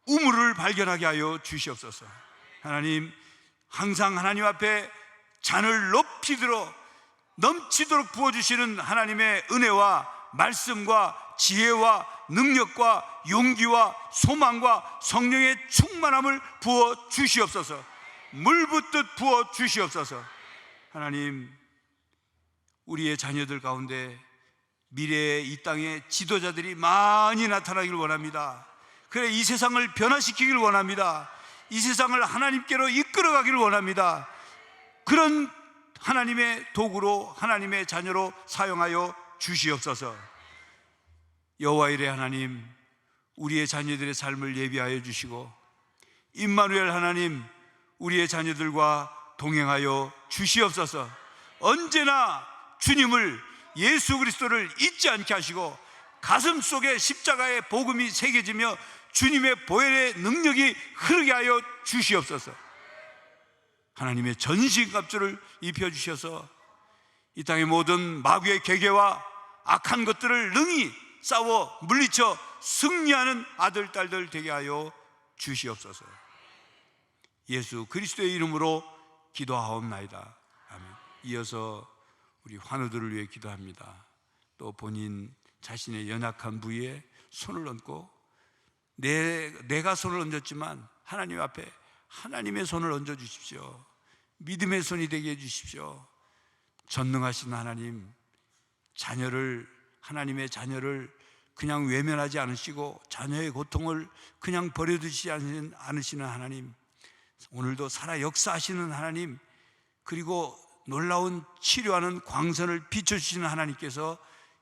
우물을 발견하게 하여 주시옵소서. 하나님, 항상 하나님 앞에 잔을 높이 들어 넘치도록 부어주시는 하나님의 은혜와 말씀과 지혜와 능력과 용기와 소망과 성령의 충만함을 부어 주시옵소서. 물 붓듯 부어 주시옵소서. 하나님, 우리의 자녀들 가운데 미래의 이 땅의 지도자들이 많이 나타나길 원합니다. 그래, 이 세상을 변화시키길 원합니다. 이 세상을 하나님께로 이끌어가기를 원합니다. 그런 하나님의 도구로, 하나님의 자녀로 사용하여 주시옵소서. 여호와일의 하나님, 우리의 자녀들의 삶을 예비하여 주시고 임마누엘 하나님, 우리의 자녀들과 동행하여 주시옵소서. 언제나 주님을, 예수 그리스도를 잊지 않게 하시고 가슴 속에 십자가의 복음이 새겨지며 주님의 보혈의 능력이 흐르게 하여 주시옵소서. 하나님의 전신갑주를 입혀주셔서 이 땅의 모든 마귀의 계계와 악한 것들을 능히 싸워 물리쳐 승리하는 아들, 딸들 되게 하여 주시옵소서. 예수 그리스도의 이름으로 기도하옵나이다. 아멘. 이어서 우리 환우들을 위해 기도합니다. 또 본인 자신의 연약한 부위에 손을 얹고 내가 손을 얹었지만 하나님 앞에 하나님의 손을 얹어 주십시오. 믿음의 손이 되게 해 주십시오. 전능하신 하나님, 하나님의 자녀를 그냥 외면하지 않으시고 자녀의 고통을 그냥 버려두시지 않으시는 하나님, 오늘도 살아 역사하시는 하나님, 그리고 놀라운 치료하는 광선을 비춰주시는 하나님께서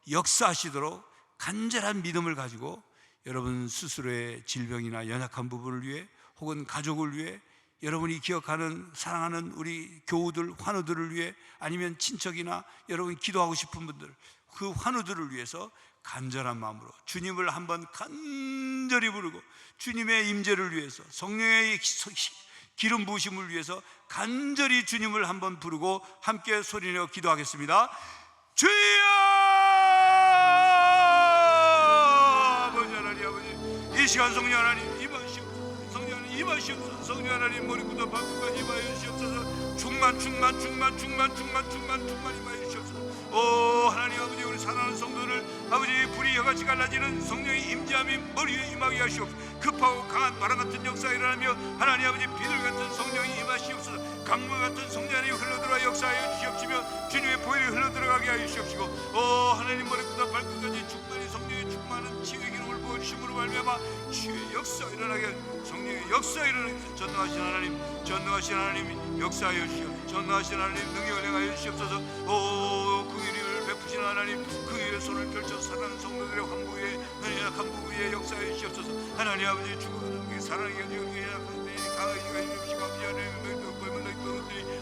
역사하시도록 간절한 믿음을 가지고 여러분 스스로의 질병이나 연약한 부분을 위해 혹은 가족을 위해, 여러분이 기억하는 사랑하는 우리 교우들, 환우들을 위해, 아니면 친척이나 여러분 기도하고 싶은 분들, 그 환우들을 위해서 간절한 마음으로 주님을 한번 간절히 부르고 주님의 임재를 위해서, 성령의 기름 부으심을 위해서 간절히 주님을 한번 부르고 함께 소리내어 기도하겠습니다. 주여! 아버지 하나님, 아버지, 이 시간 성령 하나님 임하시옵소서. 성령 하나님 임하시옵소서. 성령 하나님 머리부터 발끝까지 임하여 주시옵소서. 충만 임하여 주시옵소서. 오 하나님 아버지, 우리 사랑하는 성도를 아버지 불이 여같이 갈라지는 성령의 임재함이 머리 위에 임하게 하시옵소서. 급하고 강한 바람 같은 역사가 일어나며 하나님 아버지 비둘 같은 성령이 임하시옵소서. 강물 같은 성령 하나님 흘러들어와 역사하여 주시옵시며 주님의 보혈이 흘러들어가게 하여 주시옵시고, 오 하나님 머리부터 발끝까지 충만히 성령의 충만한 치유의 기름을 부어주심으로 말미암아 치유의 역사가 일어나게, 성령의 역사가 일어나게, 전능하신 하나님, 전능하신 하나님 역사하여 주시옵소서. 전능하신 하나님 능력을 행하여 주시옵소서. 오 긍휼을 베푸시는 하나님, 그 위에 손을 펼쳐 사랑하는 성도들의 환부 위에, 연약한 부부 위에 역사하여 주시옵소서. 하나님 아버지, 죽어가는 사랑이 연약한 데 강하게 하여 주시고,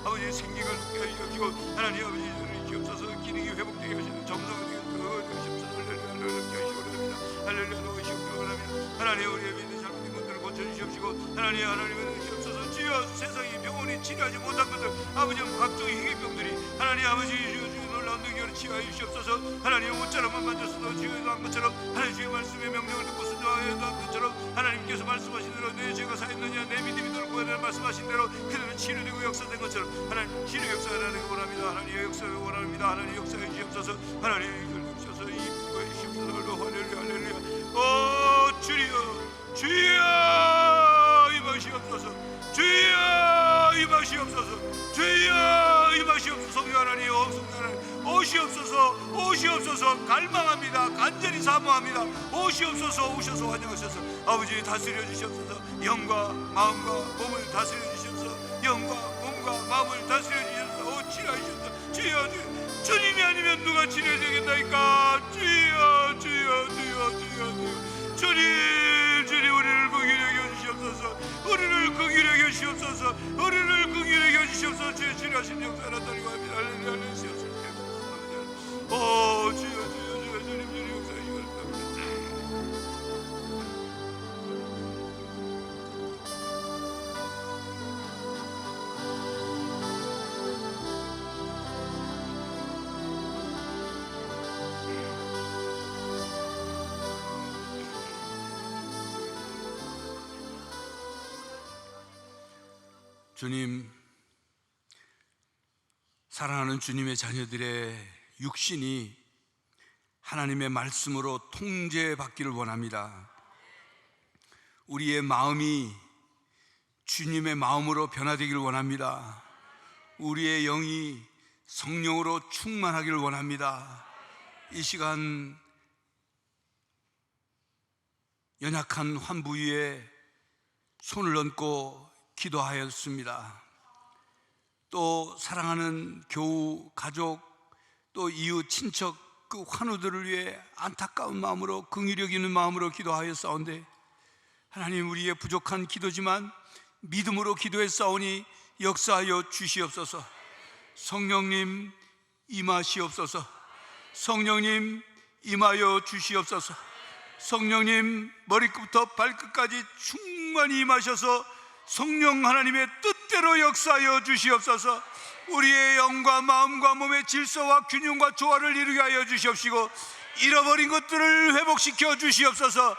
아버지 생기가 높게 하여 주시고, 하나님 아버지 주시옵소서. 기능이 회복되게 하시는 정상하게 주시옵소서. 할렐루야 놓으시옵소서. 하나님 우리의 믿는 잘못된 것들을 고쳐주시옵시고, 하나님 주시옵소서. 주여, 세상이 병원이 치료하지 못한 것들, 아버지 각종 희귀병들이 하나님 아버지 놀라운 능력으로 치유하여 주시옵소서. 하나님 옷자락만 만졌어도 치유해도 한 것처럼, 하나님 주의 말씀의 명령을 듣고 순종하여도 한 것처럼, 하나님께서 말씀하신 대로 내 죄가 사했느냐 내 믿음이 너를 구하라 말씀하신 대로 그들은 치료되고 역사된 것처럼 하나님 치료 역사를 하는 거 원합니다. 하나님의 역사를 원합니다. 하나님 역사해 주시옵소서. 하나님 이끌어 주셔서 이 부과해 주시옵소서. 할렐루야. 오 주여 임하시옵소서. 주여 임하시옵소서. 주여 임하시옵소서. 성령 하나님, 성령 하나님 오시옵소서. 갈망합니다. 간절히 사모합니다. 오시옵소서. 오셔서 환영하셔서 아버지 다스려 주시옵소서. 영과 마음과 몸을 다스려 주시옵소서. 영과 몸과 마음을 다스려 주시옵소서. 치료해 주시옵소서. 주여, 주님이 아니면 누가 치료해 주겠나이까. 주여 주님 우리를 긍휼히 여겨주시옵소서. 우리를 긍휼히 여겨주시옵소서. 주여 치료하신 역사 나타나고 합니다. 할렐루야. 주여 주님 역사해 주시옵소서. 주님, 사랑하는 주님의 자녀들의 육신이 하나님의 말씀으로 통제받기를 원합니다. 우리의 마음이 주님의 마음으로 변화되기를 원합니다. 우리의 영이 성령으로 충만하기를 원합니다. 이 시간 연약한 환부 위에 손을 얹고 기도하였습니다. 또 사랑하는 교우, 가족, 또 이웃, 친척, 그 환우들을 위해 안타까운 마음으로, 긍휼력 있는 마음으로 기도하였사온데, 하나님, 우리의 부족한 기도지만 믿음으로 기도했사오니 역사하여 주시옵소서. 성령님 임하시옵소서. 성령님 임하여 주시옵소서. 성령님 머리끝부터 발끝까지 충만히 임하셔서 성령 하나님의 뜻대로 역사하여 주시옵소서. 우리의 영과 마음과 몸의 질서와 균형과 조화를 이루게 하여 주시옵시고, 잃어버린 것들을 회복시켜 주시옵소서.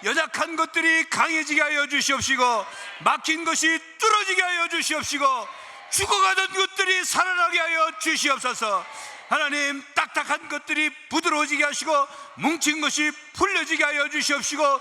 연약한 것들이 강해지게 하여 주시옵시고, 막힌 것이 뚫어지게 하여 주시옵시고, 죽어가던 것들이 살아나게 하여 주시옵소서. 하나님, 딱딱한 것들이 부드러워지게 하시고, 뭉친 것이 풀려지게 하여 주시옵시고,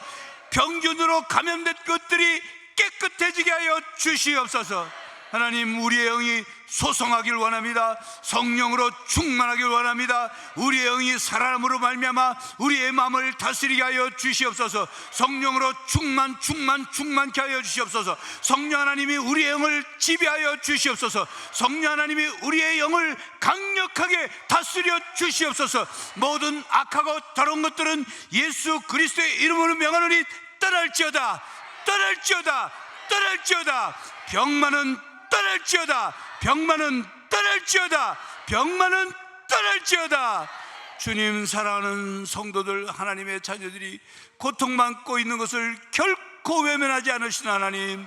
병균으로 감염된 것들이 깨끗해지게 하여 주시옵소서. 하나님, 우리의 영이 소성하길 원합니다. 성령으로 충만하길 원합니다. 우리의 영이 살아남으로 말미암아 우리의 마음을 다스리게 하여 주시옵소서. 성령으로 충만케 하여 주시옵소서. 성령 하나님이 우리의 영을 지배하여 주시옵소서. 성령 하나님이 우리의 영을 강력하게 다스려 주시옵소서. 모든 악하고 더러운 것들은 예수 그리스도의 이름으로 명하노니 떠날지어다. 떠날지어다. 떠날지어다. 병만은 떠날지어다. 병만은 떠날지어다. 병만은 떠날지어다. 주님, 사랑하는 성도들, 하나님의 자녀들이 고통받고 있는 것을 결코 외면하지 않으신 하나님,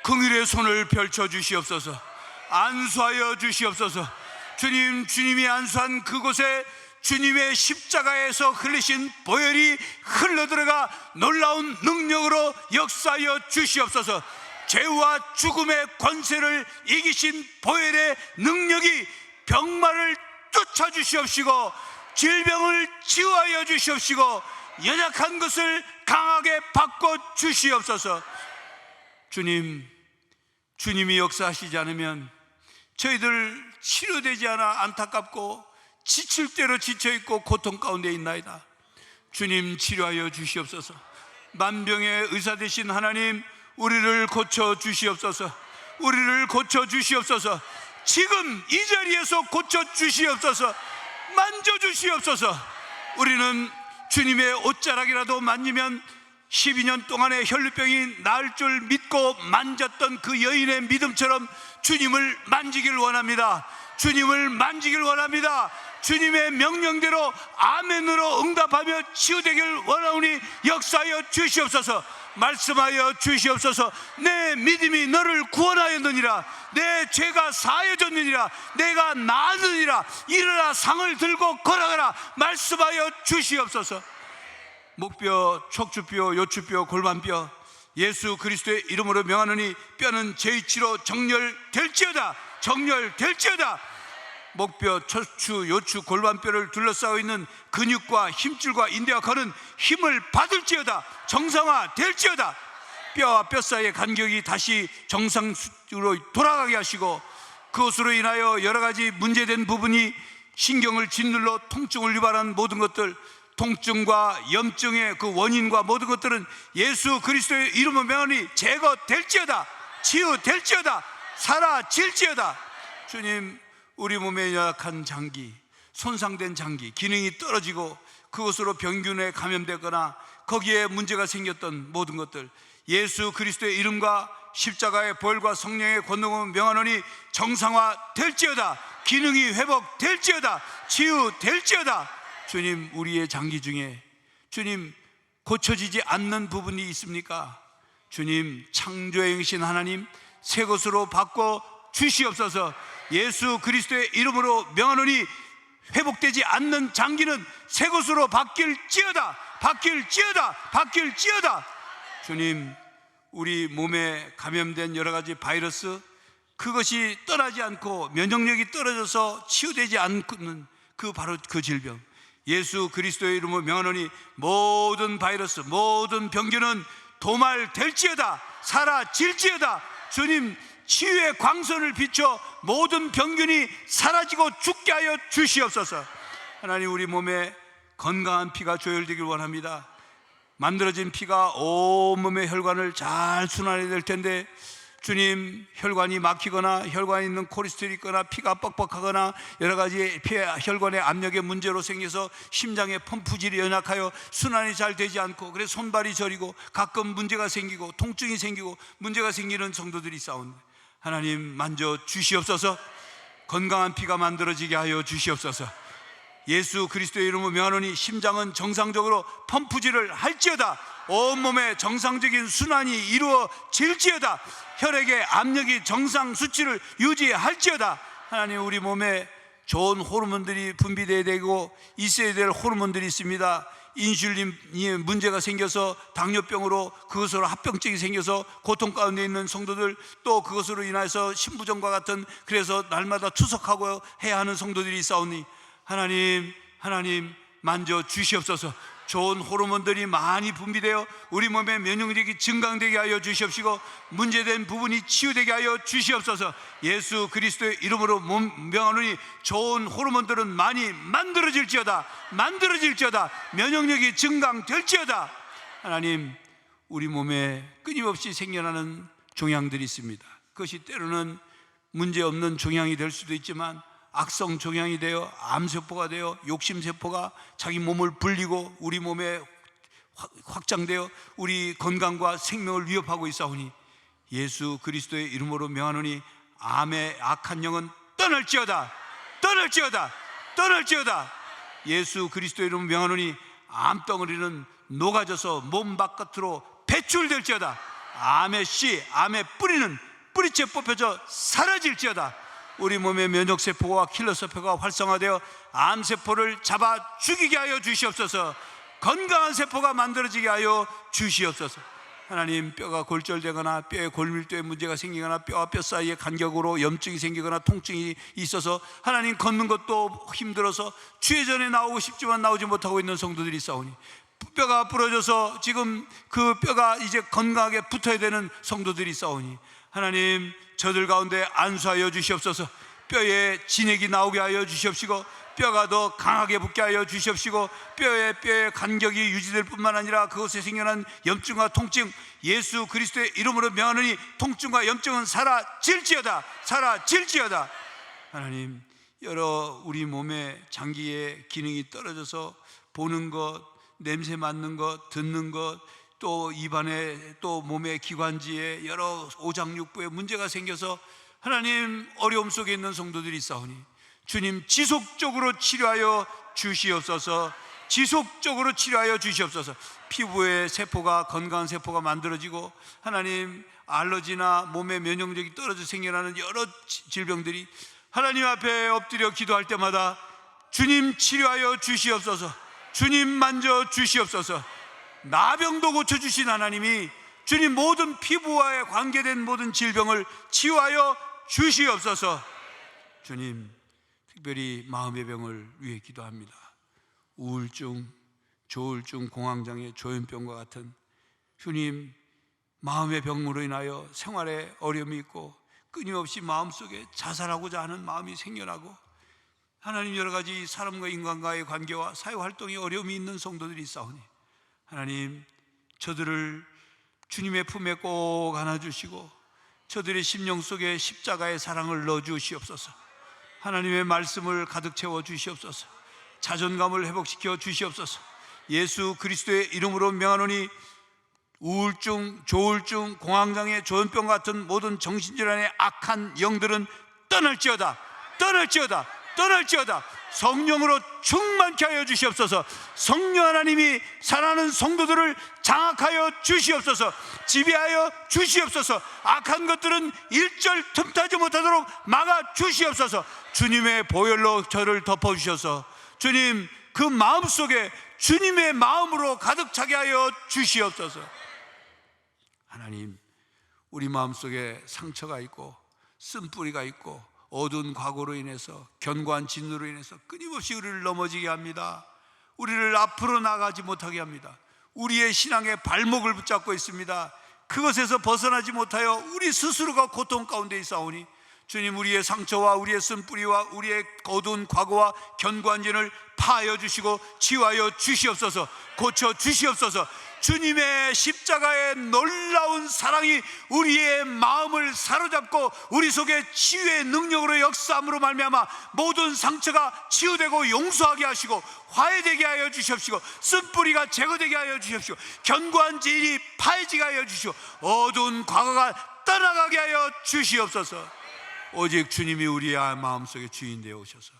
긍휼의 손을 펼쳐 주시옵소서. 안수하여 주시옵소서. 주님, 주님이 안수한 그곳에 주님의 십자가에서 흘리신 보혈이 흘러들어가 놀라운 능력으로 역사하여 주시옵소서. 죄와 죽음의 권세를 이기신 보혈의 능력이 병마를 쫓아주시옵시고, 질병을 치유하여 주시옵시고, 연약한 것을 강하게 바꿔 주시옵소서. 주님, 주님이 역사하시지 않으면 저희들 치료되지 않아 안타깝고 지칠 대로 지쳐있고 고통 가운데 있나이다. 주님, 치료하여 주시옵소서. 만병의 의사 되신 하나님, 우리를 고쳐 주시옵소서. 우리를 고쳐 주시옵소서. 지금 이 자리에서 고쳐 주시옵소서. 만져 주시옵소서. 우리는 주님의 옷자락이라도 만지면 12년 동안의 혈루병이 나을 줄 믿고 만졌던 그 여인의 믿음처럼 주님을 만지길 원합니다. 주님을 만지길 원합니다. 주님의 명령대로 아멘으로 응답하며 치유되길 원하오니 역사하여 주시옵소서. 말씀하여 주시옵소서. 내 믿음이 너를 구원하였느니라. 내 죄가 사해졌느니라. 내가 나았느니라. 일어나 상을 들고 걸어가라. 말씀하여 주시옵소서. 목뼈, 척추뼈, 요추뼈, 골반뼈 예수 그리스도의 이름으로 명하노니 뼈는 제2치로 정렬될지어다. 정렬될지어다. 목뼈, 척추, 요추, 골반뼈를 둘러싸고 있는 근육과 힘줄과 인대와 거는 힘을 받을지어다. 정상화될지어다. 뼈와 뼈 사이의 간격이 다시 정상으로 돌아가게 하시고, 그것으로 인하여 여러 가지 문제된 부분이 신경을 짓눌러 통증을 유발한 모든 것들, 통증과 염증의 그 원인과 모든 것들은 예수 그리스도의 이름으로 명하니 제거될지어다. 치유될지어다. 사라질지어다. 주님, 우리 몸에 연약한 장기, 손상된 장기, 기능이 떨어지고 그것으로 병균에 감염되거나 거기에 문제가 생겼던 모든 것들, 예수 그리스도의 이름과 십자가의 보혈과 성령의 권능을 명하노니 정상화될지어다. 기능이 회복될지어다. 치유될지어다. 주님, 우리의 장기 중에 주님 고쳐지지 않는 부분이 있습니까? 주님, 창조의 영이신 하나님, 새 것으로 바꿔 주시옵소서. 예수 그리스도의 이름으로 명하노니 회복되지 않는 장기는 새 것으로 바뀔지어다. 바뀔지어다. 바뀔지어다. 주님, 우리 몸에 감염된 여러 가지 바이러스, 그것이 떠나지 않고 면역력이 떨어져서 치유되지 않는 바로 그 질병, 예수 그리스도의 이름으로 명하노니 모든 바이러스, 모든 병균은 도말될지어다, 사라질지어다. 주님 치유의 광선을 비춰 모든 병균이 사라지고 죽게 하여 주시옵소서. 하나님, 우리 몸에 건강한 피가 조혈되길 원합니다. 만들어진 피가 온몸의 혈관을 잘 순환해야 될 텐데, 주님, 혈관이 막히거나 혈관에 있는 콜레스테롤이 있거나 피가 뻑뻑하거나 여러 가지 혈관의 압력의 문제로 생겨서 심장의 펌프질이 연약하여 순환이 잘 되지 않고, 그래서 손발이 저리고 가끔 문제가 생기고 통증이 생기고 문제가 생기는 성도들이 있사옵니다. 하나님, 만져 주시옵소서. 건강한 피가 만들어지게 하여 주시옵소서. 예수 그리스도의 이름으로 명하노니 심장은 정상적으로 펌프질을 할지어다. 온몸에 정상적인 순환이 이루어질지어다. 혈액의 압력이 정상 수치를 유지할지어다. 하나님, 우리 몸에 좋은 호르몬들이 분비되어야 되고 있어야 될 호르몬들이 있습니다. 인슐린이 문제가 생겨서 당뇨병으로, 그것으로 합병증이 생겨서 고통 가운데 있는 성도들, 또 그것으로 인해서 신부전과 같은, 그래서 날마다 투석하고 해야 하는 성도들이 있사오니 하나님 만져 주시옵소서. 좋은 호르몬들이 많이 분비되어 우리 몸의 면역력이 증강되게 하여 주시옵시고 문제된 부분이 치유되게 하여 주시옵소서. 예수 그리스도의 이름으로 명하노니 좋은 호르몬들은 많이 만들어질지어다. 면역력이 증강될지어다. 하나님, 우리 몸에 끊임없이 생겨나는 종양들이 있습니다. 그것이 때로는 문제없는 종양이 될 수도 있지만 악성 종양이 되어 암세포가 되어 욕심세포가 자기 몸을 불리고 우리 몸에 확장되어 우리 건강과 생명을 위협하고 있사오니 예수 그리스도의 이름으로 명하노니 암의 악한 영은 떠날지어다. 예수 그리스도의 이름으로 명하노니 암덩어리는 녹아져서 몸 바깥으로 배출될지어다. 암의 씨, 암의 뿌리는 뿌리째 뽑혀져 사라질지어다. 우리 몸의 면역세포와 킬러세포가 활성화되어 암세포를 잡아 죽이게 하여 주시옵소서. 건강한 세포가 만들어지게 하여 주시옵소서. 하나님, 뼈가 골절되거나 뼈의 골밀도에 문제가 생기거나 뼈와 뼈 사이에 간격으로 염증이 생기거나 통증이 있어서 하나님, 걷는 것도 힘들어서 주회전에 나오고 싶지만 나오지 못하고 있는 성도들이 있사오니 뼈가 부러져서 지금 그 뼈가 이제 건강하게 붙어야 되는 성도들이 있사오니 하나님, 저들 가운데 안수하여 주시옵소서. 뼈에 진액이 나오게 하여 주시옵시고 뼈가 더 강하게 붙게 하여 주시옵시고 뼈의 간격이 유지될 뿐만 아니라 그것에 생겨난 염증과 통증, 예수 그리스도의 이름으로 명하노니 통증과 염증은 사라질지어다. 하나님, 여러 우리 몸의 장기의 기능이 떨어져서 보는 것, 냄새 맡는 것, 듣는 것, 또 입안에, 또 몸의 기관지에 여러 오장육부에 문제가 생겨서 하나님, 어려움 속에 있는 성도들이 있사오니 주님, 지속적으로 치료하여 주시옵소서. 피부의 세포가, 건강한 세포가 만들어지고 하나님, 알러지나 몸의 면역력이 떨어져 생겨나는 여러 질병들이 하나님 앞에 엎드려 기도할 때마다 주님, 치료하여 주시옵소서. 주님, 만져 주시옵소서. 나병도 고쳐주신 하나님이 주님, 모든 피부와의 관계된 모든 질병을 치유하여 주시옵소서. 주님, 특별히 마음의 병을 위해 기도합니다. 우울증, 조울증, 공황장애, 조현병과 같은 주님, 마음의 병으로 인하여 생활에 어려움이 있고 끊임없이 마음속에 자살하고자 하는 마음이 생겨나고 하나님, 여러 가지 사람과 인간과의 관계와 사회활동에 어려움이 있는 성도들이 있사오니 하나님, 저들을 주님의 품에 꼭 안아주시고 저들의 심령 속에 십자가의 사랑을 넣어주시옵소서. 하나님의 말씀을 가득 채워 주시옵소서. 자존감을 회복시켜 주시옵소서. 예수 그리스도의 이름으로 명하노니 우울증, 조울증, 공황장애, 조현병 같은 모든 정신질환의 악한 영들은 떠날지어다. 성령으로 충만케 하여 주시옵소서. 성령 하나님이 사랑하는 성도들을 장악하여 주시옵소서. 지배하여 주시옵소서. 악한 것들은 일절 틈타지 못하도록 막아 주시옵소서. 주님의 보혈로 저를 덮어주셔서 주님, 그 마음속에 주님의 마음으로 가득 차게 하여 주시옵소서. 하나님, 우리 마음속에 상처가 있고 쓴뿌리가 있고 어두운 과거로 인해서, 견고한 진노로 인해서 끊임없이 우리를 넘어지게 합니다. 우리를 앞으로 나가지 못하게 합니다. 우리의 신앙의 발목을 붙잡고 있습니다. 그것에서 벗어나지 못하여 우리 스스로가 고통 가운데 있사오니 주님, 우리의 상처와 우리의 쓴뿌리와 우리의 어두운 과거와 견고한 진을 파하여 주시고 치유하여 주시옵소서. 고쳐 주시옵소서. 주님의 십자가의 놀라운 사랑이 우리의 마음을 사로잡고 우리 속에 치유의 능력으로 역사함으로 말미암아 모든 상처가 치유되고 용서하게 하시고 화해되게 하여 주시옵시고, 쓴뿌리가 제거되게 하여 주시옵시고, 견고한 진이 파해지게 하여 주시고, 어두운 과거가 떠나가게 하여 주시옵소서. 오직 주님이 우리의 마음속에 주인 되어 오셔서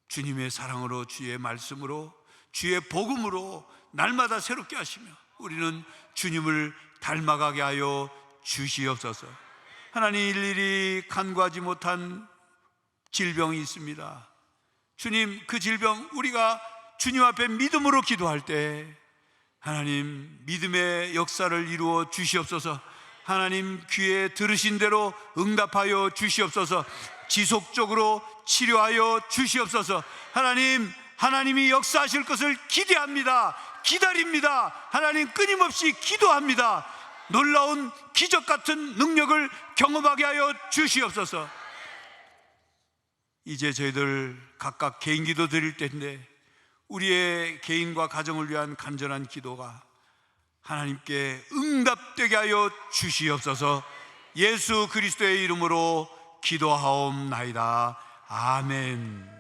주님의 사랑으로, 주의 말씀으로, 주의 복음으로 날마다 새롭게 하시며 우리는 주님을 닮아가게 하여 주시옵소서. 하나님, 일일이 간구하지 못한 질병이 있습니다. 주님, 그 질병 우리가 주님 앞에 믿음으로 기도할 때 하나님 믿음의 역사를 이루어 주시옵소서. 하나님 귀에 들으신 대로 응답하여 주시옵소서. 지속적으로 치료하여 주시옵소서. 하나님이 역사하실 것을 기대합니다. 기다립니다. 하나님, 끊임없이 기도합니다. 놀라운 기적 같은 능력을 경험하게 하여 주시옵소서. 이제 저희들 각각 개인 기도 드릴 때인데 우리의 개인과 가정을 위한 간절한 기도가 하나님께 응답되게 하여 주시옵소서. 예수 그리스도의 이름으로 기도하옵나이다. 아멘.